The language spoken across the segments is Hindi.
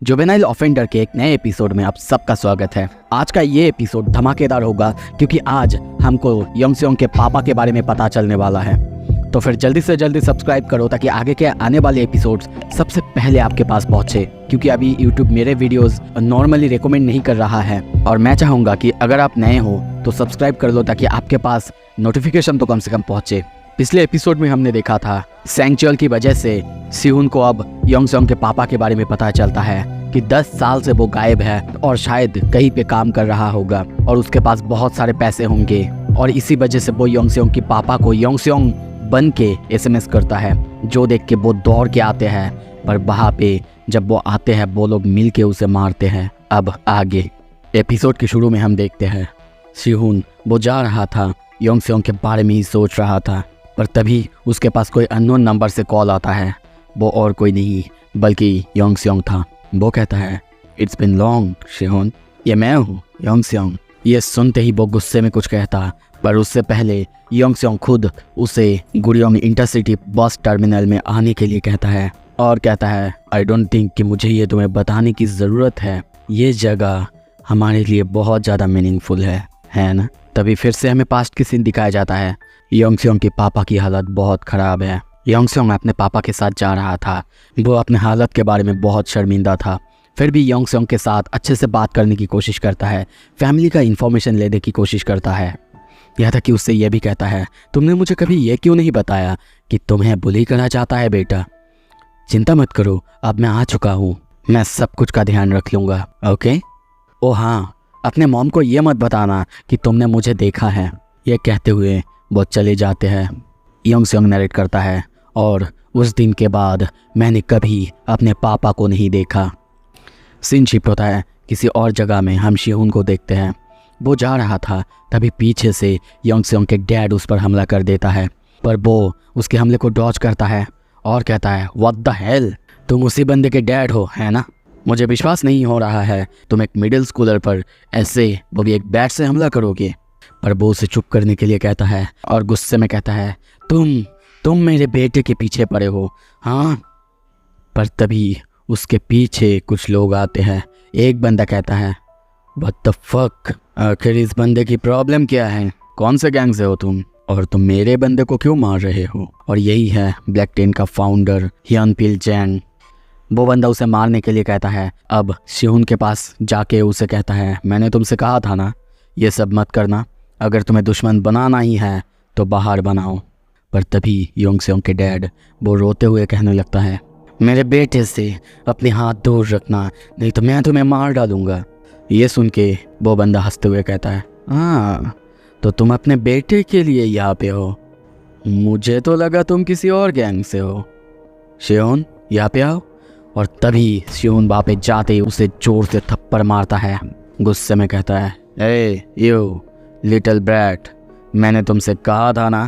जुवेनाइल ऑफेंडर के एक नए एपिसोड में आप सबका स्वागत है। आज का ये एपिसोड धमाकेदार होगा क्योंकि आज हमको योंगसेयोंग के पापा के बारे में पता चलने वाला है। तो फिर जल्दी से जल्दी सब्सक्राइब करो ताकि आगे के आने वाले एपिसोड्स सबसे पहले आपके पास पहुंचे, क्योंकि अभी यूट्यूब मेरे वीडियोस नॉर्मली रिकमेंड नहीं कर रहा है और मैं चाहूँगा कि अगर आप नए हो तो सब्सक्राइब कर लो ताकि आपके पास नोटिफिकेशन तो कम से कम पहुँचे। पिछले एपिसोड में हमने देखा था सैंगचुअल की वजह से सिहुन को अब योंगसेयोंग के पापा के बारे में पता चलता है कि 10 साल से वो गायब है और शायद कहीं पे काम कर रहा होगा और उसके पास बहुत सारे पैसे होंगे और इसी वजह से वो योंगसेयोंग के पापा को योंगसेयोंग बन के SMS करता है, जो देख के वो दौड़ के आते हैं। पर वहाँ पे जब वो आते हैं वो लोग मिल के उसे मारते हैं। अब आगे एपिसोड के शुरू में हम देखते हैं सिहुन वो जा रहा था, योंगसेयोंग के बारे में ही सोच रहा था, पर तभी उसके पास कोई अननोन नंबर से कॉल आता है। वो और कोई नहीं बल्कि योंगसेयोंग था। वो कहता है इट्स बिन लॉन्ग सिहुन, ये मैं हूँ योंगसेयोंग। ये सुनते ही वो गुस्से में कुछ कहता, पर उससे पहले योंगसेयोंग खुद उसे गुरियोंग इंटरसिटी बस टर्मिनल में आने के लिए कहता है और कहता है आई डोंट थिंक कि मुझे ये तुम्हें बताने की ज़रूरत है, ये जगह हमारे लिए बहुत ज़्यादा मीनिंगफुल है ना। तभी फिर से हमें पास्ट की सीन दिखाया जाता है। योंगसेयोंग के पापा की हालत बहुत ख़राब है। योंगसेयोंग अपने पापा के साथ जा रहा था। वो अपने हालत के बारे में बहुत शर्मिंदा था, फिर भी योंगसेयोंग के साथ अच्छे से बात करने की कोशिश करता है, फैमिली का इन्फॉर्मेशन लेने की कोशिश करता है। यहाँ तक कि उससे यह भी कहता है तुमने मुझे कभी ये क्यों नहीं बताया कि तुम्हें बुली करना चाहता है बेटा। चिंता मत करो, अब मैं आ चुका हूँ, मैं सब कुछ का ध्यान रख लूँगा, ओके। ओ हाँ, अपने मॉम को ये मत बताना कि तुमने मुझे देखा है। ये कहते हुए वो चले जाते हैं। योंगसेयोंग नरेट करता है और उस दिन के बाद मैंने कभी अपने पापा को नहीं देखा। सीन शिफ्ट होता है किसी और जगह में। हम सिहुन को देखते हैं, वो जा रहा था, तभी पीछे से योंगसेयोंग के डैड उस पर हमला कर देता है, पर वो उसके हमले को डॉज करता है और कहता है व्हाट द हेल, तुम उसी बंदे के डैड हो है ना। मुझे विश्वास नहीं हो रहा है तुम एक मिडिल स्कूलर पर ऐसे वो भी एक बैट से हमला करोगे। पर वो उसे चुप करने के लिए कहता है और गुस्से में कहता है तुम मेरे बेटे के पीछे पड़े हो, हाँ। पर तभी उसके पीछे कुछ लोग आते हैं। एक बंदा कहता है व्हाट द फक, आखिर इस बंदे की प्रॉब्लम क्या है, कौन से गैंग से हो तुम और तुम मेरे बंदे को क्यों मार रहे हो। और यही है ब्लैक टेन का फाउंडर हियनपिल जैन। वो बंदा उसे मारने के लिए कहता है। अब सिहुन के पास जाके उसे कहता है मैंने तुमसे कहा था ना ये सब मत करना, अगर तुम्हें दुश्मन बनाना ही है तो बाहर बनाओ। पर तभी योंगसेयोंग के डैड वो रोते हुए कहने लगता है मेरे बेटे से अपने हाथ दूर रखना, नहीं तो मैं तुम्हें मार डालूंगा। ये सुन के वो बंदा हंसते हुए कहता है हाँ तो तुम अपने बेटे के लिए यहाँ पे हो, मुझे तो लगा तुम किसी और गैंग से हो। सिहुन यहाँ पे आओ। और तभी सिहुन वहाँ पे जाते ही उसे जोर से थप्पड़ मारता है। गुस्से में कहता है ए यू लिटिल ब्रैट, मैंने तुमसे कहा था ना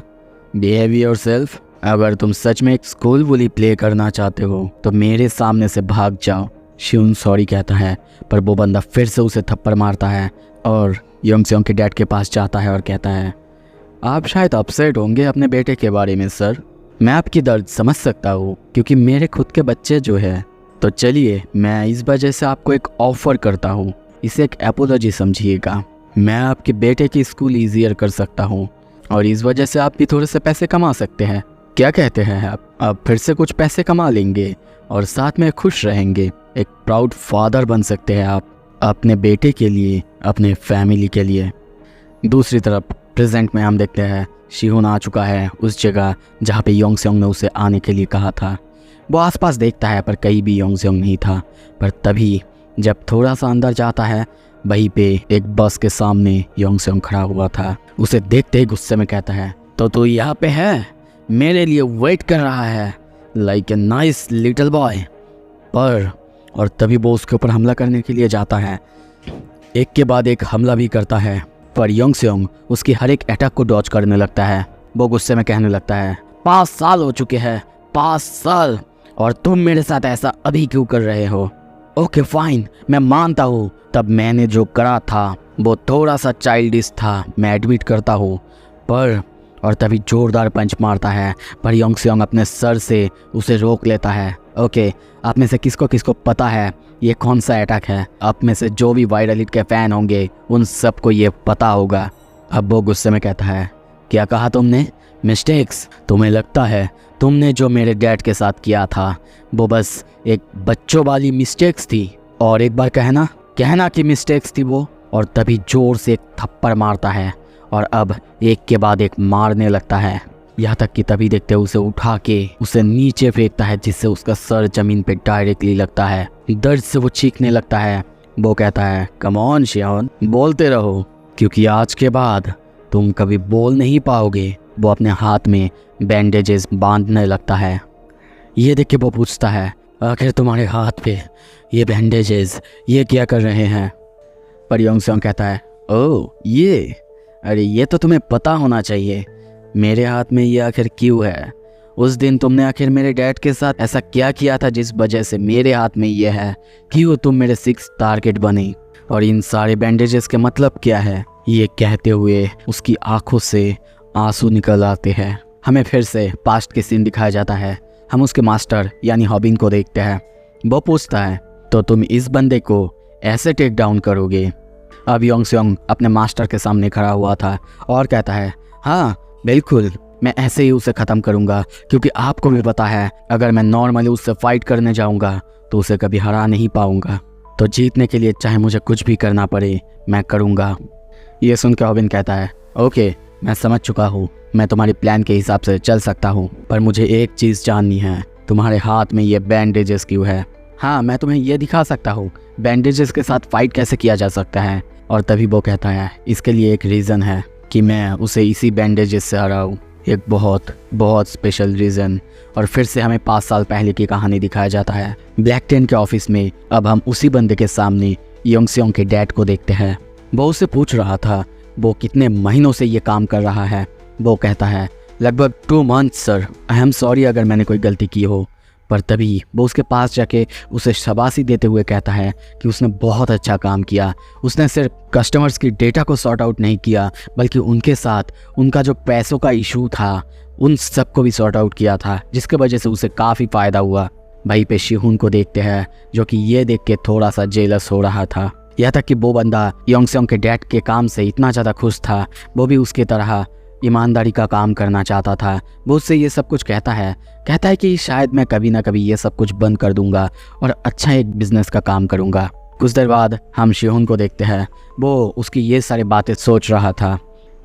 बिहेव योरसेल्फ, अगर तुम सच में एक स्कूल बुली प्ले करना चाहते हो तो मेरे सामने से भाग जाओ। सिहुन सॉरी कहता है, पर वो बंदा फिर से उसे थप्पड़ मारता है और योंगसेयोंग के डैड के पास जाता है और कहता है आप शायद अपसेट होंगे अपने बेटे के बारे में सर, मैं आपकी दर्द समझ सकता हूँ क्योंकि मेरे खुद के बच्चे जो है। तो चलिए मैं इस वजह से आपको एक ऑफ़र करता हूँ, इसे एक एपोलॉजी समझिएगा। मैं आपके बेटे की स्कूल ईजियर कर सकता हूँ और इस वजह से आप भी थोड़े से पैसे कमा सकते हैं। क्या कहते हैं आप फिर से कुछ पैसे कमा लेंगे और साथ में खुश रहेंगे, एक प्राउड फादर बन सकते हैं आप अपने बेटे के लिए, अपने फैमिली के लिए। दूसरी तरफ प्रेजेंट में हम देखते हैं सिहुन आ चुका है उस जगह जहाँ पे योंगसेयोंग ने उसे आने के लिए कहा था। वो आसपास देखता है पर कहीं भी योंगसेयोंग नहीं था। पर तभी जब थोड़ा सा अंदर जाता है वहीं पे एक बस के सामने योंगसेयोंग खड़ा हुआ था। उसे देखते ही गुस्से में कहता है तो तू यहाँ पे है, मेरे लिए वेट कर रहा है like a nice little boy. पर और तभी वो उसके ऊपर हमला करने के लिए जाता है, एक के बाद एक हमला भी करता है, पर योंगसेयोंग उसकी हर एक अटैक को डॉज करने लगता है। वो गुस्से में कहने लगता है 5 साल हो चुके हैं, 5 साल, और तुम मेरे साथ ऐसा अभी क्यों कर रहे हो। ओके फाइन, मैं मानता हूँ तब मैंने जो करा था वो थोड़ा सा चाइल्डिश था, मैं एडमिट करता हूँ। पर और तभी जोरदार पंच मारता है, पर योंगसेयोंग अपने सर से उसे रोक लेता है। ओके, आप में से किसको किसको पता है ये कौन सा अटैक है? आप में से जो भी वायरल हिट के फ़ैन होंगे उन सबको ये पता होगा। अब वो गुस्से में कहता है, क्या कहा तुमने? मिस्टेक्स? तुम्हें लगता है तुमने जो मेरे डैड के साथ किया था वो बस एक बच्चों वाली मिस्टेक्स थी? और एक बार कहना कि मिस्टेक्स थी वो। और तभी जोर से एक थप्पड़ मारता है और अब एक के बाद एक मारने लगता है, यहाँ तक कि तभी देखते उसे उठा के उसे नीचे फेंकता है, जिससे उसका सर जमीन पे डायरेक्टली लगता है। दर्द से वो चीखने लगता है। वो कहता है, कम ऑन शियोन, बोलते रहो क्योंकि आज के बाद तुम कभी बोल नहीं पाओगे। वो अपने हाथ में बैंडेजेस बांधने लगता है। ये देख के वो पूछता है, आखिर तुम्हारे हाथ पे ये बैंडेजेस ये क्या कर रहे हैं? पर योंगसोंग कहता है, ओह ये, अरे ये तो तुम्हें पता होना चाहिए मेरे हाथ में ये आखिर क्यों है। उस दिन तुमने आखिर मेरे डैड के साथ ऐसा क्या किया था जिस वजह से मेरे हाथ में ये है? क्यों तुम मेरे 6 टारगेट बनी? और इन सारे बैंडेजेस के मतलब क्या है? ये कहते हुए उसकी आंखों से आंसू निकल आते हैं। हमें फिर से पास्ट के सीन दिखाया जाता है। हम उसके मास्टर यानी हॉबिन को देखते हैं। वो पूछता है, तो तुम इस बंदे को ऐसे टेक डाउन करोगे? अब योंगसोंग अपने मास्टर के सामने खड़ा हुआ था और कहता है, हाँ बिल्कुल, मैं ऐसे ही उसे ख़त्म करूँगा क्योंकि आपको भी पता है अगर मैं नॉर्मली उससे फाइट करने जाऊँगा तो उसे कभी हरा नहीं पाऊँगा। तो जीतने के लिए चाहे मुझे कुछ भी करना पड़े मैं करूँगा। ये सुन के हॉबिन कहता है, ओके मैं समझ चुका हूँ, मैं तुम्हारी प्लान के हिसाब से चल सकता हूँ, पर मुझे एक चीज़ जाननी है, तुम्हारे हाथ में ये बैंडेजेस क्यों है? हाँ मैं तुम्हें ये दिखा सकता हूँ बैंडेजेस के साथ फाइट कैसे किया जा सकता है। और तभी वो कहता है, इसके लिए एक रीज़न है कि मैं उसे इसी बैंडेजेस से हराऊँ, एक बहुत बहुत स्पेशल रीज़न। और फिर से हमें 5 साल पहले की कहानी दिखाया जाता है। ब्लैक टेन के ऑफिस में अब हम उसी बंदे के सामने योंगसोंग के डैड को देखते हैं। वो उससे पूछ रहा था वो कितने महीनों से ये काम कर रहा है। वो कहता है, लगभग 2 months sir, I am sorry अगर मैंने कोई गलती की हो। पर तभी वो उसके पास जाके उसे शाबाशी देते हुए कहता है कि उसने बहुत अच्छा काम किया। उसने सिर्फ कस्टमर्स की डेटा को सॉर्ट आउट नहीं किया बल्कि उनके साथ उनका जो पैसों का इशू था उन सबको भी सॉर्ट आउट किया था, जिसके वजह से उसे काफ़ी फ़ायदा हुआ। वहीं पे शिहुन को देखते हैं जो कि ये देख के थोड़ा सा जेलस हो रहा था। यहाँ तक कि वो बंदा योंगसोंग के डैड के काम से इतना ज़्यादा खुश था, वो भी उसकी तरह ईमानदारी का काम करना चाहता था। वो उससे ये सब कुछ कहता है कि शायद मैं कभी ना कभी ये सब कुछ बंद कर दूंगा और अच्छा एक बिजनेस का काम करूंगा। कुछ देर बाद हम शिहुन को देखते हैं। वो उसकी ये सारी बातें सोच रहा था।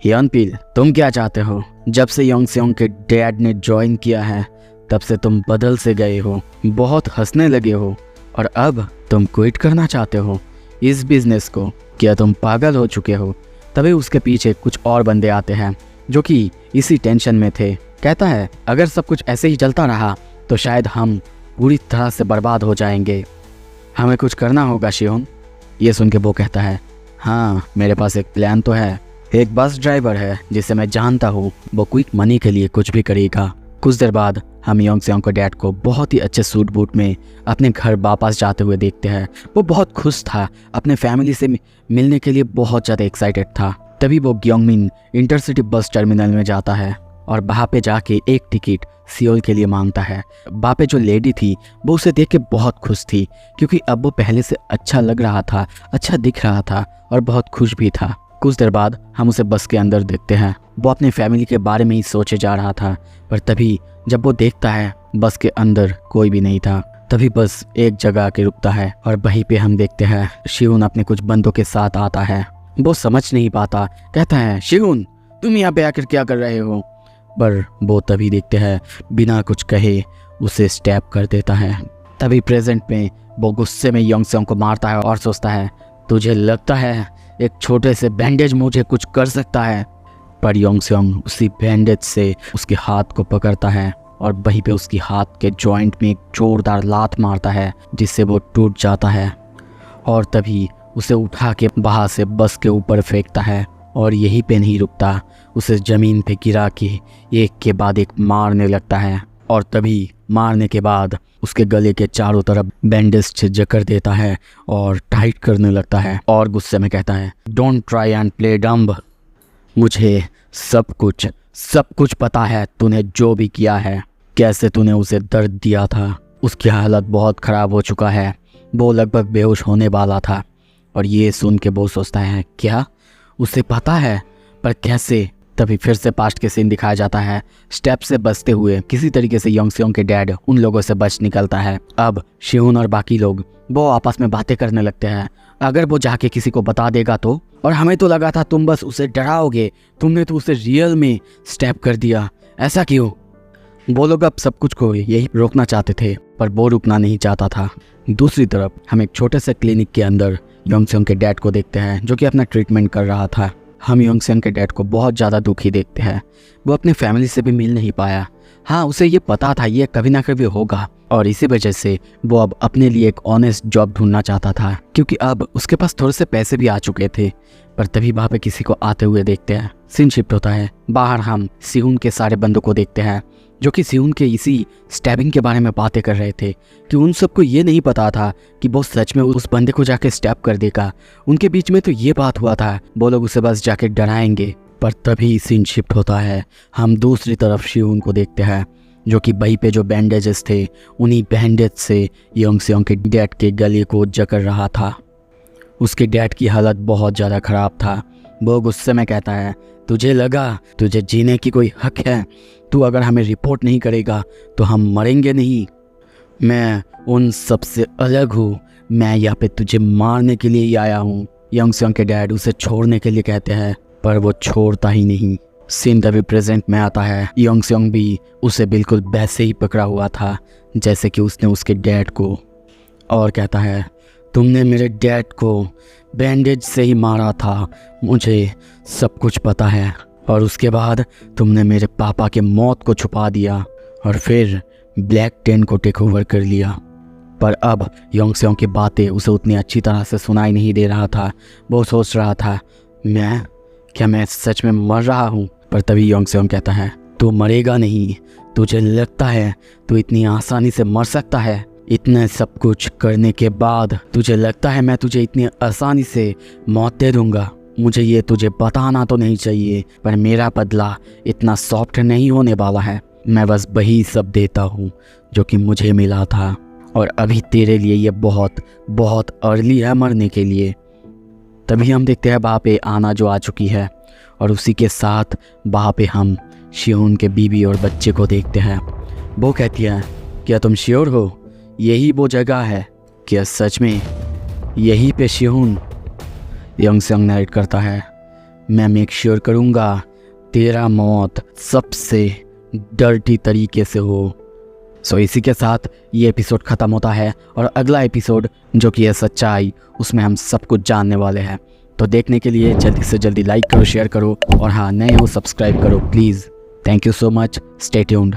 हियनपिल, तुम क्या चाहते हो? जब से योंगसोंग के डैड ने ज्वाइन किया है तब से तुम बदल से गए हो, बहुत हंसने लगे हो और अब तुम क्विट करना चाहते हो इस बिजनेस को। क्या तुम पागल हो चुके हो? तभी उसके पीछे कुछ और बंदे आते हैं जो कि इसी टेंशन में थे। कहता है, अगर सब कुछ ऐसे ही चलता रहा तो शायद हम पूरी तरह से बर्बाद हो जाएंगे, हमें कुछ करना होगा शियोन। ये सुन के वो कहता है, हाँ मेरे पास एक प्लान तो है। एक बस ड्राइवर है जिसे मैं जानता हूँ, वो क्विक मनी के लिए कुछ भी करेगा। कुछ देर बाद हम योंगसोंग के डैड को बहुत ही अच्छे सूट बूट में अपने घर वापस जाते हुए देखते हैं। वो बहुत खुश था, अपने फैमिली से मिलने के लिए बहुत ज़्यादा एक्साइटेड था। तभी वो ग्योंगमिन इंटरसिटी बस टर्मिनल में जाता है और वहाँ पे जाके एक टिकट सियोल के लिए मांगता है। वहाँ पे जो लेडी थी वो उसे देख के बहुत खुश थी क्योंकि अब वो पहले से अच्छा लग रहा था, अच्छा दिख रहा था और बहुत खुश भी था। कुछ देर बाद हम उसे बस के अंदर देखते हैं। वो अपने फैमिली के बारे में ही सोचे जा रहा था, पर तभी जब वो देखता है बस के अंदर कोई भी नहीं था। तभी बस एक जगह आके रुकता है और वहीं पे हम देखते हैं शिहुन अपने कुछ बंदों के साथ आता है। वो समझ नहीं पाता, कहता है, शिहुन तुम यहाँ पे आकर क्या कर रहे हो? पर वो तभी देखते हैं बिना कुछ कहे उसे स्टैब कर देता है। तभी प्रेजेंट में वो गुस्से में योंगसोंग को मारता है और सोचता है, तुझे लगता है एक छोटे से बैंडेज मुझे कुछ कर सकता है? पर योंगसोंग उसी बैंडेज से उसके हाथ को पकड़ता है और वहीं पे उसकी हाथ के जॉइंट में एक जोरदार लात मारता है जिससे वो टूट जाता है। और तभी उसे उठा के वहाँ से बस के ऊपर फेंकता है और यहीं पे नहीं रुकता, उसे ज़मीन पे गिरा के एक के बाद एक मारने लगता है। और तभी मारने के बाद उसके गले के चारों तरफ बैंडेज से जकड़ देता है और टाइट करने लगता है और गुस्से में कहता है, don't try and play dumb. मुझे सब कुछ पता है तूने जो भी किया है, कैसे तूने उसे दर्द दिया था। उसकी हालत बहुत ख़राब हो चुका है, वो लगभग बेहोश होने वाला था और ये सुन के वो सोचता है क्या उसे पता है, पर कैसे। तभी फिर से पास्ट के सीन दिखाया जाता है। स्टेप से बचते हुए किसी तरीके से योंग स्योंग के डैड उन लोगों से बच निकलता है। अब शिहुन और बाकी लोग वो आपस में बातें करने लगते हैं। अगर वो जाके किसी को बता देगा तो, और हमें तो लगा था तुम बस उसे डराओगे, तुमने तो उसे रियल में स्टेप कर दिया, ऐसा क्यों। वो लोग अब सब कुछ को यही रोकना चाहते थे, पर वो रुकना नहीं चाहता था। दूसरी तरफ हम एक छोटे से क्लिनिक के अंदर योंग स्योंग के डैड को देखते हैं जो कि अपना ट्रीटमेंट कर रहा था। हम योंग स्योंग के डैड को बहुत ज़्यादा दुखी देखते हैं। वो अपने फैमिली से भी मिल नहीं पाया। हाँ, उसे ये पता था ये कभी ना कभी होगा, और इसी वजह से वो अब अपने लिए एक ऑनेस्ट जॉब ढूंढना चाहता था, क्योंकि अब उसके पास थोड़े से पैसे भी आ चुके थे। पर तभी वहाँ पे किसी को आते हुए देखते हैं। सीन शिफ्ट होता है। बाहर हम सिहुन के सारे बंदों को देखते हैं जो कि सिहुन के इसी स्टैबिंग के बारे में बातें कर रहे थे कि उन सबको ये नहीं पता था कि वो सच में उस बंदे को जाके स्टैब कर देगा। उनके बीच में तो ये बात हुआ था, वो लोग उसे बस जाके डराएंगे। पर तभी सीन शिफ्ट होता है। हम दूसरी तरफ सिहुन को देखते हैं जो कि वहीं पे जो बैंडेजेस थे उन्हीं बैंडेज से योंग स्योंग के डैड के गले को जकड़ रहा था। उसके डैड की हालत बहुत ज़्यादा ख़राब था। वो गुस्से में कहता है तुझे लगा तुझे जीने की कोई हक है, तू अगर हमें रिपोर्ट नहीं करेगा तो हम मरेंगे नहीं। मैं उन सब से अलग हूँ, मैं यहाँ पे तुझे मारने के लिए ही आया हूँ। योंग स्योंग के डैड उसे छोड़ने के लिए कहते हैं, पर वो छोड़ता ही नहीं। सीन तभी प्रेजेंट में आता है। योंग स्योंग भी उसे बिल्कुल वैसे ही पकड़ा हुआ था जैसे कि उसने उसके डैड को, और कहता है तुमने मेरे डैड को बैंडेज से ही मारा था, मुझे सब कुछ पता है, और उसके बाद तुमने मेरे पापा के मौत को छुपा दिया और फिर ब्लैक टेन को टेक ओवर कर लिया। पर अब योंग स्योंग की बातें उसे उतनी अच्छी तरह से सुनाई नहीं दे रहा था। वो सोच रहा था क्या मैं सच में मर रहा हूँ। पर तभी योंग स्योंग कहता है तू मरेगा नहीं, तुझे लगता है तू इतनी आसानी से मर सकता है, इतने सब कुछ करने के बाद तुझे लगता है मैं तुझे इतनी आसानी से मौत दे दूंगा। मुझे ये तुझे बताना तो नहीं चाहिए, पर मेरा बदला इतना सॉफ्ट नहीं होने वाला है। मैं बस वही सब देता हूँ जो कि मुझे मिला था, और अभी तेरे लिए ये बहुत बहुत अर्ली है मरने के लिए। तभी हम देखते हैं वहाँ पे आना जो आ चुकी है, और उसी के साथ वहाँ पे हम शिहुन के बीवी और बच्चे को देखते हैं। वो कहती है क्या तुम श्योर हो यही वो जगह है, क्या सच में यही पे शिहुन। योंग स्योंग नरेट करता है मैं मेक श्योर करूँगा तेरा मौत सबसे डर्टी तरीके से हो। सो इसी के साथ ये एपिसोड ख़त्म होता है, और अगला एपिसोड जो कि है सच्चाई, उसमें हम सब कुछ जानने वाले हैं। तो देखने के लिए जल्दी से जल्दी लाइक करो, शेयर करो, और हाँ नए हो सब्सक्राइब करो please. Thank you so much, stay tuned.